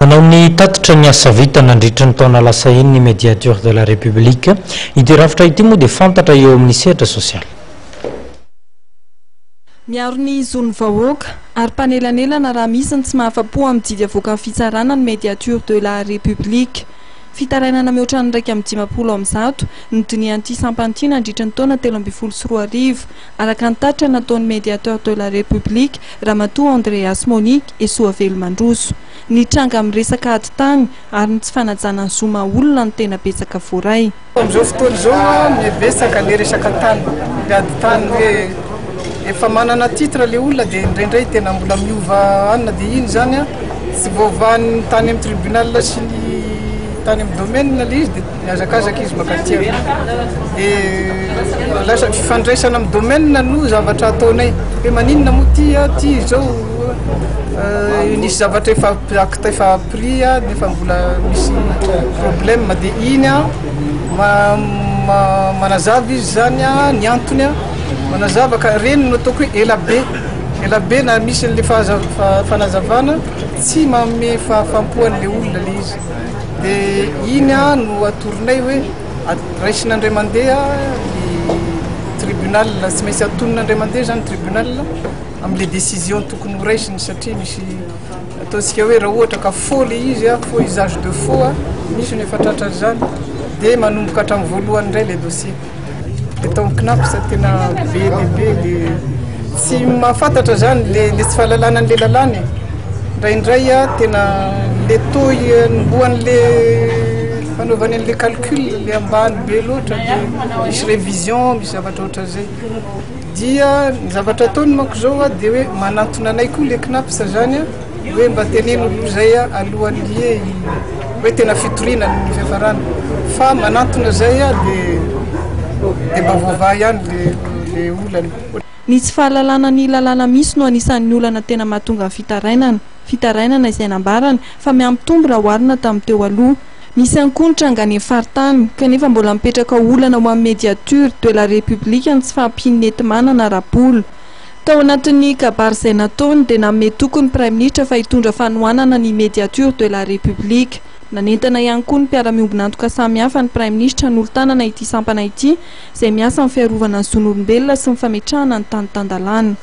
Manao ny tatitra ny asa vita nandritra ny taona lasa enina ny médiateur de la République. Ity rafitra ity moa dia fantatra eo amin'ny sehatra sosialy. Miaro ny zony vahoaka ary mpanelanelana raha misy ny tsy mahafa-po amin'ny jidy avoaka ny fitsarana ny médiateur de la République. Fitarainana mihoatra ny 150 ny dinian'ity sampany nandritra ny taona 2024 araka ny tatitra nataon'ny médiateur de la République Ramatoa Andreas Monique et Soavelo Mandroso. Ny tranga amin'ny resaka ady tany ary ny tsy fanajana ny zoma olona ny tena betsaka voaray. Amin'izao fotoana izao miavesaka le resaka tany, le ady tany hoe efa manana titre le olona dia indraindray tena mbola miova anina dia iny zany tsy voavahan'ny tany amin'ny tribunal sy ny tany amin'ny domaine le izy dia miazakazaka izy makatia dia lasa fifandraisana amin'ny domaine no zavatra ataonay hoe maninona moa ty zao nisy zavatra efa acte efa pris nefa mbola misy problème dia iny manazava izy zany ny antony manazava ka reny no ataoko hoe ela be na misy le fanazavana tsy manome fahafampoan'le olona le izy dia iny no atoronay hoe raisin'andray mandeha ny tribunal tsy maintsy atonon'andray mandeha zany tribunal amin'le décision tokony ho raisiny satria misy ataontsika hoe raha ohatra ka faux le izy faux usage de faux misy ny efa tratra zany dia manomboka hatramin'ny voalohany indray le dossier. Atao knap sa tena be le tsy mahafantatra zany le tsy fahalalana an'le lalàny indraindray tena le toy nomboan'le fanaovany an'le calcul le ambany be loatra misy révision misy zavatra ohatran' zay dia ny zavatra ataony manko zao dia hoe manantona anay koa le knaps zany hoe mba tenen'olo zay alohan'ny hoe tena fitoriana ny fiafarana fa manantona zay dia mba voava ihany le olana. Ny tsy fahalalana ny lalàna misy no anisan'ny olana tena mahatonga fitarainana izay nambarana fa miampitombo raha oharina tamin'ny teo aloha. Misy ankonitra angany faritany kanefa mbola mipetraka olana ho amin'ny médiateur de la République ny tsy fahampinetimana rapoly. Tao anatin'ny kabary izay nataony dia nanome tokony Prime Ministre fa hitondra fanohanana ny médiateur de la République. Nanentana ihany koa ny mpiara-miombonantoka samihafa ny Prime Ministre ny olo-tanana ity sampana ity izay miasa amin'ny fiarovana ny zon'olombelona sy ny fametrahana ny tany tan-dalàna.